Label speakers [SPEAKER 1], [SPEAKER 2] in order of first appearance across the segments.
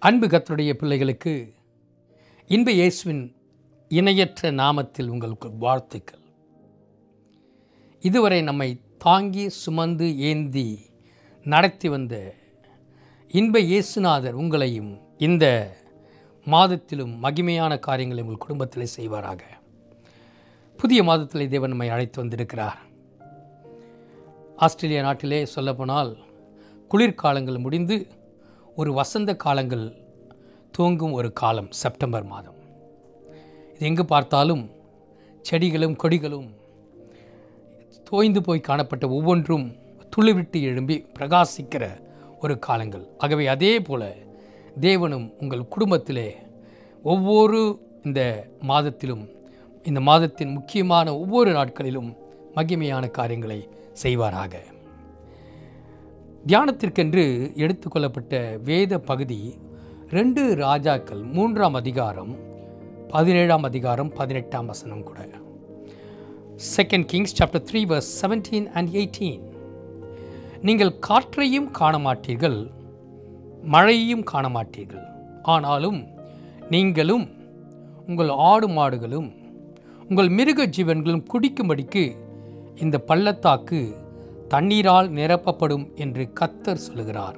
[SPEAKER 1] அன்பு கர்த்தருடைய பிள்ளைகளுக்கு இன்ப இயேசுவின் இணையற்ற நாமத்தில் உங்களுக்கு வாழ்த்துக்கள். இதுவரை நம்மை தாங்கி சுமந்து ஏந்தி நடத்தி வந்த இன்ப இயேசுநாதர் உங்களையும் இந்த மாதத்திலும் மகிமையான காரியங்களை உங்கள் குடும்பத்தில் செய்வாராக. புதிய மாதத்தில் தேவன் நம்மை அழைத்து வந்திருக்கிறார். ஆஸ்திரேலியா நாட்டிலே சொல்லப்போனால் குளிர்காலங்கள் முடிந்து ஒரு வசந்த காலங்கள் துவங்கும் ஒரு காலம் செப்டம்பர் மாதம். இது எங்கு பார்த்தாலும் செடிகளும் கொடிகளும் தோய்ந்து போய் காணப்பட்ட ஒவ்வொன்றும் துளிவிட்டு எழும்பி பிரகாசிக்கிற ஒரு காலங்கள். ஆகவே அதே போல தேவனும் உங்கள் குடும்பத்திலே ஒவ்வொரு இந்த மாதத்திலும் இந்த மாதத்தின் முக்கியமான ஒவ்வொரு நாட்களிலும் மகிமையான காரியங்களை செய்வாராக. தியானத்திற்கென்று எடுத்துக்கொள்ளப்பட்ட வேத பகுதி 2 ராஜாக்கள் 3ஆம் அதிகாரம் 17ஆம் அதிகாரம் 18ஆம் வசனம் கூட. 2 Kings chapter 3 verse 17 and 18. நீங்கள் காற்றையும் காண மாட்டீர்கள், மழையையும் காண மாட்டீர்கள், ஆனாலும் நீங்களும் உங்கள் ஆடு மாடுகளும் உங்கள் மிருக ஜீவன்களும் குடிக்கும்படிக்கு இந்த பள்ளத்தாக்கு தண்ணீரால் நிரப்பப்படும் என்று கர்த்தர் சொல்கிறார்.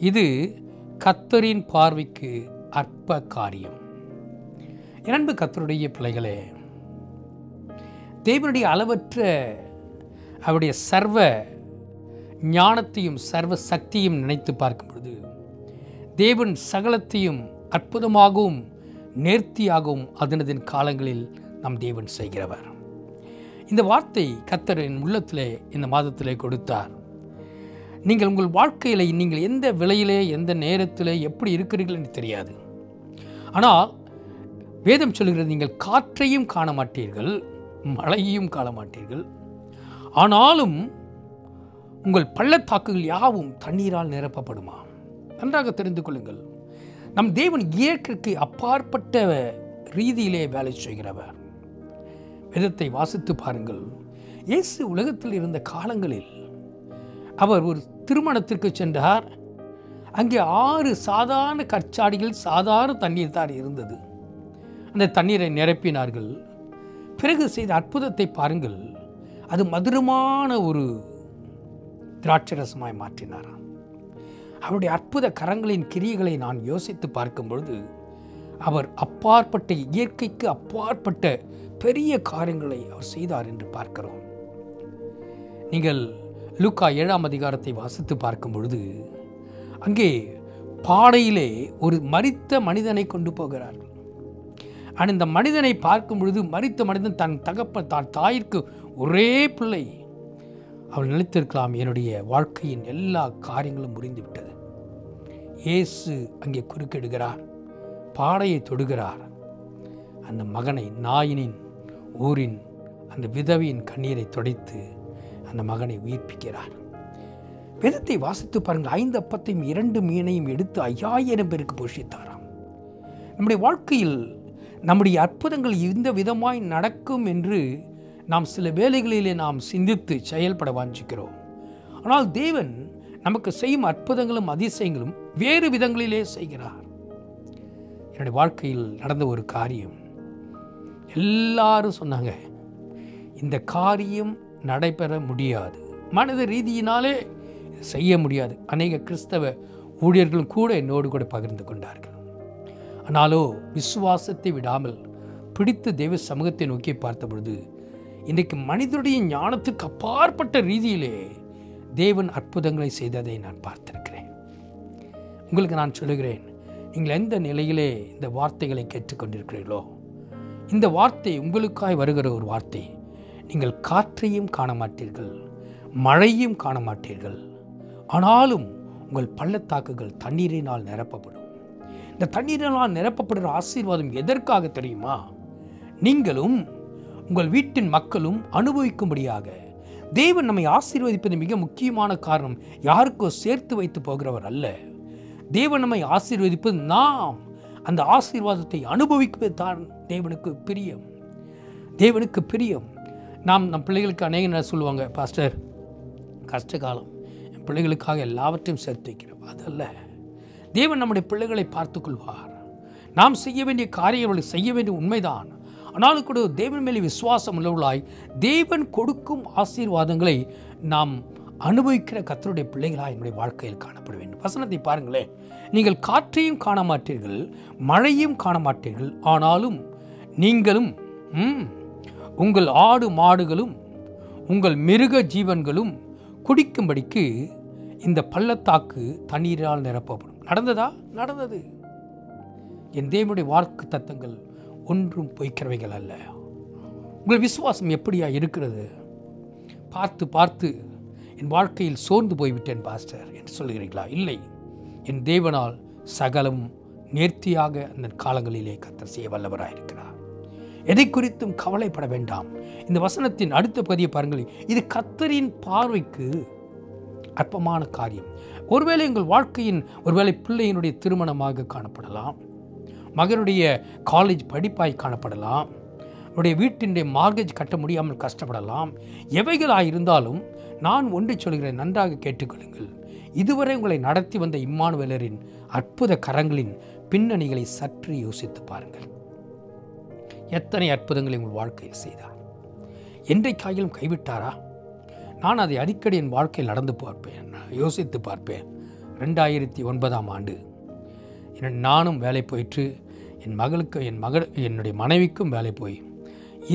[SPEAKER 1] இது கர்த்தரின் பார்வைக்கு அற்ப காரியம். அன்பு கர்த்தருடைய பிள்ளைகளே, தேவனுடைய அளவற்ற அவருடைய சர்வ ஞானத்தையும் சர்வ சக்தியும் நினைத்து பார்க்கும் பொழுது தேவன் சகலத்தையும் அற்புதமாகவும் நேர்த்தியாகவும் அதனதின் காலங்களில் நம் தேவன் செய்கிறவர். இந்த வார்த்தை கர்த்தர் என் உள்ளத்திலே இந்த மாதத்திலே கொடுத்தார். நீங்கள் உங்கள் வாழ்க்கையில் நீங்கள் எந்த விலையிலே எந்த நேரத்தில் எப்படி இருக்கிறீர்கள் என்று தெரியாது. ஆனால் வேதம் சொல்கிறது, நீங்கள் காற்றையும் காண மாட்டீர்கள், மழையையும் காண மாட்டீர்கள், ஆனாலும் உங்கள் பள்ளத்தாக்குகள் யாவும் தண்ணீரால் நிரப்பப்படுமா. நன்றாக தெரிந்து கொள்ளுங்கள், நம் தேவன் இயற்கைக்கு அப்பாற்பட்ட ரீதியிலே வேலை செய்கிறவர். வேதத்தை வாசித்து பாருங்கள். இயேசு உலகத்தில் இருந்த காலங்களில் அவர் ஒரு திருமணத்திற்கு சென்றார். அங்கே 6 சாதாரண கற்சாடிகள் சாதாரண தண்ணீர் தான் இருந்தது. அந்த தண்ணீரை நிரப்பினார்கள். பிறகு செய்த அற்புதத்தை பாருங்கள். அது மதுரமான ஒரு திராட்சரசமாய் மாற்றினாராம். அவருடைய அற்புத கரங்களின் கிரியைகளை நான் யோசித்து பார்க்கும் பொழுது அவர் அப்பாற்பட்ட இயற்கைக்கு அப்பாற்பட்ட பெரிய காரியங்களை அவர் செய்தார் என்று பார்க்கிறோம். நீங்கள் லூக்கா 7ஆம் அதிகாரத்தை வாசித்து பார்க்கும் பொழுது அங்கே பாடையிலே ஒரு மரித்த மனிதனை கொண்டு போகிறார்கள். ஆனால் இந்த மனிதனை பார்க்கும் பொழுது மரித்த மனிதன் தான் தாயிற்கு ஒரே பிள்ளை. அவள் நினைத்திருக்கலாம், என்னுடைய வாழ்க்கையின் எல்லா காரியங்களும் முறிந்து விட்டது. இயேசு அங்கே குறுக்கிடுகிறார், பாடையை தொடுகிறார். அந்த மகனை நாயினின் ஊரின் அந்த விதவையின் கண்ணீரை துடைத்து அந்த மகனை உயிர்ப்பிக்கிறார். வேதத்தை வாசித்து பாருங்கள். 5 அப்பத்தையும் 2 மீனையும் எடுத்து 5000 பேருக்கு போஷித்தாராம். நம்முடைய வாழ்க்கையில் நம்முடைய அற்புதங்கள் இந்த விதமாய் நடக்கும் என்று நாம் சில வேளைகளிலே நாம் சிந்தித்து செயல்பட வாஞ்சிக்கிறோம். ஆனால் தேவன் நமக்கு செய்யும் அற்புதங்களும் அதிசயங்களும் வேறு விதங்களிலே செய்கிறார். என்னுடைய வாழ்க்கையில் நடந்த ஒரு காரியம், எல்லாரும் சொன்னாங்க, இந்த காரியம் நடைபெற முடியாது, மனித ரீதியினாலே செய்ய முடியாது. அநேக கிறிஸ்தவ ஊழியர்களும் கூட என்னோடு கூட பகிர்ந்து கொண்டார்கள். ஆனாலோ விசுவாசத்தை விடாமல் பிடித்து தெய்வ சமூகத்தை நோக்கி பார்த்த பொழுது இன்றைக்கு மனிதனுடைய ஞானத்துக்கு அப்பாற்பட்ட ரீதியிலே தேவன் அற்புதங்களை செய்ததை நான் பார்த்திருக்கிறேன். உங்களுக்கு நான் சொல்லுகிறேன், நீங்கள் எந்த நிலையிலே இந்த வார்த்தைகளை கேட்டுக்கொண்டிருக்கிறீர்களோ, இந்த வார்த்தை உங்களுக்காய் வருகிற ஒரு வார்த்தை. நீங்கள் காற்றையும் காண மாட்டீர்கள், மழையும் காண மாட்டீர்கள், ஆனாலும் உங்கள் பள்ளத்தாக்குகள் தண்ணீரினால் நிரப்பப்படும். இந்த தண்ணீரினால் நிரப்பப்படுகிற ஆசீர்வாதம் எதற்காக தெரியுமா? நீங்களும் உங்கள் வீட்டின் மக்களும் அனுபவிக்கும்படியாக. தேவன் நம்மை ஆசீர்வதிப்பது மிக முக்கியமான காரணம் யாருக்கோ சேர்த்து வைத்து போகிறவர் அல்ல. தேவன் நம்மை ஆசீர்வதிப்பது நாம் அந்த ஆசீர்வாதத்தை அனுபவிப்பது தான் தேவனுக்கு பிரியம். தேவனுக்கு பிரியம். நம் பிள்ளைகளுக்கு அநேக நேரம் சொல்லுவாங்க, பாஸ்டர் கஷ்ட காலம், என் பிள்ளைகளுக்காக எல்லாவற்றையும் சேர்த்து வைக்கிறோம். அதல்ல, தேவன் நம்முடைய பிள்ளைகளை பார்த்துக் கொள்வார். நாம் செய்ய வேண்டிய காரியங்களை செய்ய வேண்டிய உண்மைதான். ஆனாலும் கூட தேவன் மேலே விசுவாசம் உள்ளவர்களாய் தேவன் கொடுக்கும் ஆசீர்வாதங்களை நாம் அனுபவிக்கிற கர்த்தருடைய பிள்ளைகளாய் என்னுடைய வாழ்க்கையில் காணப்பட வேண்டும். வசனத்தை பாருங்களேன். நீங்கள் காற்றையும் காண மாட்டீர்கள், மழையும் காண மாட்டீர்கள், ஆனாலும் நீங்களும் உங்கள் ஆடு மாடுகளும் உங்கள் மிருக ஜீவன்களும் குடிக்கும்படிக்கு இந்த பள்ளத்தாக்கு தண்ணீரால் நிரப்பப்படும். நடந்ததா? நடந்தது. என் தேவனுடைய வாக்கு தத்தங்கள் ஒன்றும் பொய்க்கிறவைகள் அல்ல. உங்கள் விசுவாசம் எப்படியா இருக்கிறது? பார்த்து பார்த்து என் வாழ்க்கையில் சோர்ந்து போய்விட்டேன் பாஸ்டர் என்று சொல்கிறீர்களா? இல்லை, என் தேவனால் சகலம் நேர்த்தியாக அந்த காலங்களிலே கர்த்தர் செய்ய வல்லவராயிருக்கிறார். எதை குறித்தும் கவலைப்பட வேண்டாம். இந்த வசனத்தின் அடுத்த பதியை பாருங்கள். இது கர்த்தரின் பார்வைக்கு அற்பமான காரியம். ஒருவேளை எங்கள் வாழ்க்கையின் ஒருவேளை பிள்ளையினுடைய திருமணமாக காணப்படலாம், மகனுடைய காலேஜ் படிப்பாய் காணப்படலாம், உடைய வீட்டினுடைய மார்கேஜ் கட்ட முடியாமல் கஷ்டப்படலாம். எவைகளாயிருந்தாலும் நான் ஒன்றை சொல்கிறேன், நன்றாக கேட்டுக்கொள்ளுங்கள். இதுவரை உங்களை நடத்தி வந்த இம்மானுவேலரின் அற்புத கரங்களின் பின்னணிகளை சற்று யோசித்து பாருங்கள். எத்தனை அற்புதங்களை உங்கள் வாழ்க்கையில் செய்தார். என்றைக்காயிலும் கைவிட்டாரா? நான் அதை அடிக்கடி என் வாழ்க்கையில் நடந்து பார்ப்பேன், யோசித்து பார்ப்பேன். 2009ஆம் ஆண்டு நானும் வேலை போயிட்டு என் மகளுக்கு என்னுடைய மனைவிக்கும் வேலை போய்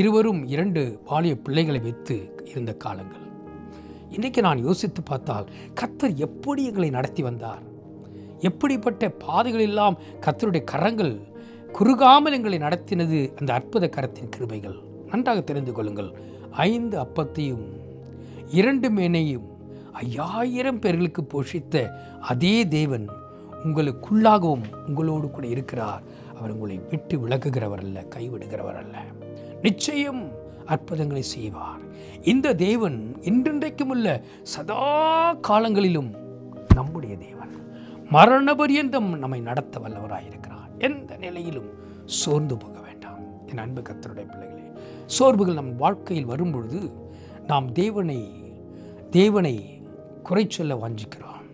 [SPEAKER 1] இருவரும் 2 பாலிய பிள்ளைகளை வைத்து இருந்த காலங்கள். இன்றைக்கு நான் யோசித்து பார்த்தால் கர்த்தர் எப்படி எங்களை நடத்தி வந்தார், எப்படிப்பட்ட பாதைகளெல்லாம் கர்த்தருடைய கரங்கள் குறுகாமல் எங்களை நடத்தினது. அந்த அற்புத கரத்தின் கிருபைகள் நன்றாக தெரிந்து கொள்ளுங்கள். 5 அப்பத்தையும் 2 மீனையும் 5000 பேர்களுக்கு போஷித்த அதே தேவன் உங்களுக்குள்ளாகவும் உங்களோடு கூட இருக்கிறார். அவர் உங்களை விட்டு விலகுகிறவர் அல்ல, கைவிடுகிறவர் அல்ல. நிச்சயம் அற்புதங்களை செய்வார். இந்த தேவன் இன்றைக்கும் உள்ள சதா காலங்களிலும் நம்முடைய தேவன். மரண பரியந்தம் நம்மை நடத்த வல்லவராயிருக்கிறார். எந்த நிலையிலும் சோர்ந்து போக வேண்டாம் என் அன்பு கர்த்தருடைய பிள்ளைகளே. சோர்வுகள் நம் வாழ்க்கையில் வரும்பொழுது நாம் தேவனை குறை சொல்ல வாஞ்சிக்கிறோம்.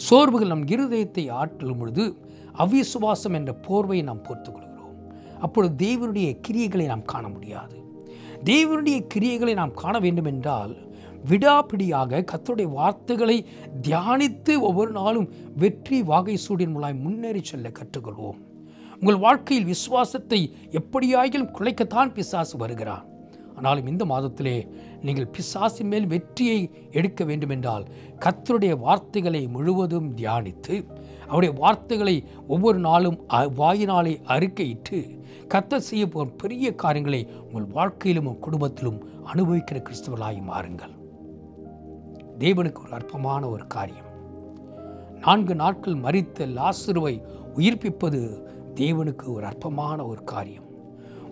[SPEAKER 1] சோர்வுகள் நம் இருதயத்தை ஆட்டும் பொழுது அவிசுவாசம் என்ற போர்வையை நாம் போர்த்துக் கொள்கிறோம். அப்பொழுது தேவனுடைய கிரியைகளை நாம் காண முடியாது. தேவனுடைய கிரியைகளை நாம் காண வேண்டும் என்றால் விடாப்பிடியாக கர்த்தருடைய வார்த்தைகளை தியானித்து ஒவ்வொரு நாளும் வெற்றி வாகை சூடின் மூலம் முன்னேறி செல்ல கற்றுக்கொள்வோம். உங்கள் வாழ்க்கையில் விசுவாசத்தை எப்படியாகிலும் குலைக்கத்தான் பிசாசு வருகிறான். ஆனாலும் இந்த மாதத்திலே நீங்கள் பிசாசின் மேல் வெற்றியை எடுக்க வேண்டுமென்றால் கர்த்தருடைய வார்த்தைகளை முழுவதும் தியானித்து அவருடைய வார்த்தைகளை ஒவ்வொரு நாளும் வாயினாலே அறிக்கையிட்டு கர்த்தர் செய்ய போகும் பெரிய காரியங்களை உங்கள் வாழ்க்கையிலும் உங்கள் குடும்பத்திலும் அனுபவிக்கிற கிறிஸ்தவர்களாய் மாறுங்கள். தேவனுக்கு ஒரு அற்பமான ஒரு காரியம். 4 நாட்கள் மரித்த லாசருவை உயிர்ப்பிப்பது தேவனுக்கு ஒரு அற்பமான ஒரு காரியம்.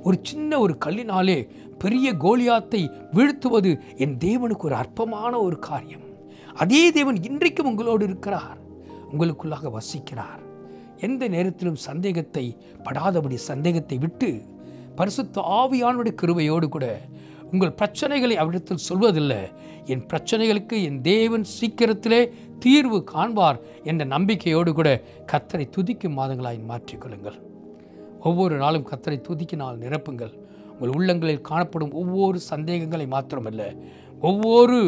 [SPEAKER 1] ஒரு சின்ன ஒரு கல்லினாலே பெரிய கோலியாத்தை வீழ்த்துவது என் தேவனுக்கு ஒரு அற்பமான ஒரு காரியம். அதே தேவன் இன்றைக்கும் உங்களோடு இருக்கிறார், உங்களுக்குள்ளாக வசிக்கிறார். எந்த நேரத்திலும் சந்தேகத்தை படாதபடி சந்தேகத்தை விட்டு பரிசுத்த ஆவியானுடைய கிருபையோடு கூட உங்கள் பிரச்சனைகளை அவரிடத்தில் சொல்வதில்லை. என் பிரச்சனைகளுக்கு என் தேவன் சீக்கிரத்திலே தீர்வு காண்பார் என்ற நம்பிக்கையோடு கூட கர்த்தரை துதிக்கும் மாதங்களாய் மாற்றிக்கொள்ளுங்கள். ஒவ்வொரு நாளும் கர்த்தரை துதிக்கினால் நிரப்புங்கள். உங்கள் உள்ளங்களில் காணப்படும் ஒவ்வொரு சந்தேகங்களை மாத்திரமல்ல, ஒவ்வொரு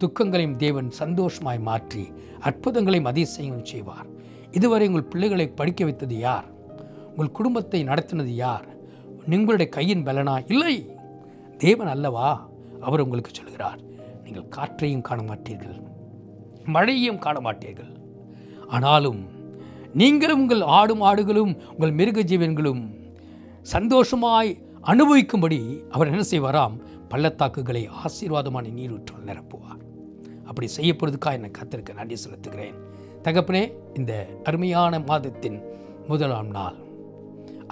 [SPEAKER 1] துக்கங்களையும் தேவன் சந்தோஷமாய் மாற்றி அற்புதங்களையும் அதிசயங்களும் செய்வார். இதுவரை உங்கள் பிள்ளைகளை படிக்க வைத்தது யார்? உங்கள் குடும்பத்தை நடத்தினது யார்? உங்களுடைய கையின் பலனா? இல்லை, தேவன் அல்லவா? அவர் உங்களுக்கு சொல்கிறார், நீங்கள் காற்றையும் காண மாட்டீர்கள், மழையையும் காண மாட்டீர்கள், ஆனாலும் நீங்களும் உங்கள் ஆடு மாடுகளும் உங்கள் மிருக ஜீவன்களும் சந்தோஷமாய் அனுபவிக்கும்படி அவர் என்ன செய்வாராம்? பள்ளத்தாக்குகளை ஆசீர்வாதமான நீரூற்றால் நிரப்புவார். அப்படி செய்யப்படுறதுக்காக என்னை கர்த்தருக்கு நன்றி செலுத்துகிறேன். தகப்பனே, இந்த அருமையான மாதத்தின் 1ஆம் நாள்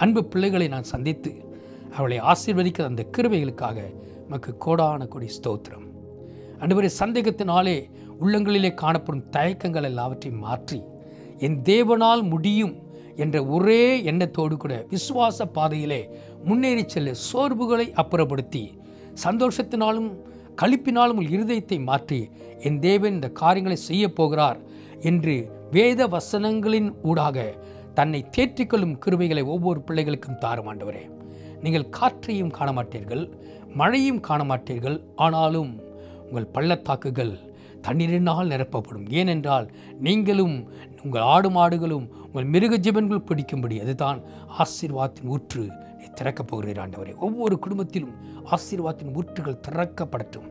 [SPEAKER 1] அன்பு பிள்ளைகளை நான் சந்தித்து அவளை ஆசீர்வதிக்க அந்த கிருபைகளுக்காக நமக்கு கோடான கொடி ஸ்தோத்திரம். ஆண்டவரே, சந்தேகத்தினாலே உள்ளங்களிலே காணப்படும் தயக்கங்கள் எல்லாவற்றையும் மாற்றி என் தேவனால் முடியும் என்ற ஒரே எண்ணத்தோடு கூட விசுவாச பாதையிலே முன்னேறி செல்ல சோர்வுகளை அப்புறப்படுத்தி சந்தோஷத்தினாலும் களிப்பினாலும் இருதயத்தை மாற்றி என் தேவன் இந்த காரியங்களை செய்ய போகிறார் என்று வேத வசனங்களின் ஊடாக தன்னை தேற்றிக்கொள்ளும் கிருபைகளை ஒவ்வொரு பிள்ளைகளுக்கும் தாரும் ஆண்டவரே. நீங்கள் காற்றையும் காண மாட்டீர்கள், மழையும் காண மாட்டீர்கள், ஆனாலும் உங்கள் பள்ளத்தாக்குகள் தண்ணீரினால் நிரப்பப்படும். ஏனென்றால் நீங்களும் உங்கள் ஆடு மாடுகளும் உங்கள் மிருக ஜீவன்கள் பிடிக்கும்படி அதுதான் ஆசீர்வாதத்தின் ஊற்று திறக்கப் போகிறீர் ஆண்டவரே. ஒவ்வொரு குடும்பத்திலும் ஆசீர்வாதத்தின் ஊற்றுகள் திறக்கப்படட்டும்.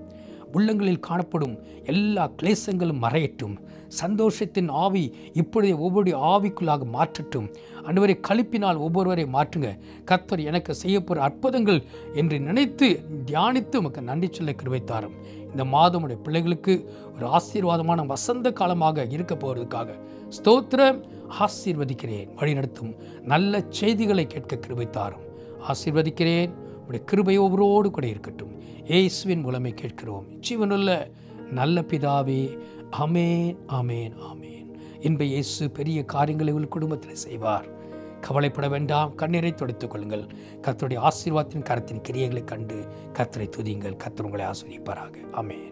[SPEAKER 1] உள்ளங்களில் காணப்படும் எல்லா கிளேசங்களும் மறையட்டும். சந்தோஷத்தின் ஆவி இப்பொழுதே ஒவ்வொரு ஆவிக்குள்ளாக மாற்றட்டும். ஆண்டவரை களிப்பினால் ஒவ்வொருவரை மாற்றுங்க. கர்த்தர் எனக்கு செய்யப்போகிற அற்புதங்கள் என்று நினைத்து தியானித்து உமக்கு நன்றி சொல்ல கிருபை தாரும். இந்த மாதம் உடைய பிள்ளைகளுக்கு ஒரு ஆசீர்வாதமான வசந்த காலமாக இருக்க போவதற்காக ஸ்தோத்திரம். ஆசீர்வதிக்கிறேன். வழிநடத்தும் நல்ல செய்திகளை கேட்க கிருபை தாரும். ஆசீர்வதிக்கிறேன். உடைய கிருபை ஒவ்வொருவரோடு கூட இருக்கட்டும். இயேசுவின் மூலமே கேட்கிறோம் ஜீவனுள்ள நல்ல பிதாவே. ஆமேன், ஆமேன், ஆமேன். இன்ப இயேசு பெரிய காரியங்களை உங்கள் குடும்பத்தில் செய்வார். கவலைப்பட வேண்டாம். கண்ணீரை துடைத்துக் கொள்ளுங்கள். கர்த்தருடைய ஆசீர்வாதத்தின் கரத்தின் கிரியைகளை கண்டு கர்த்தரை துதியுங்கள். கர்த்தர் உங்களை ஆசீர்வதிப்பாராக. ஆமேன்.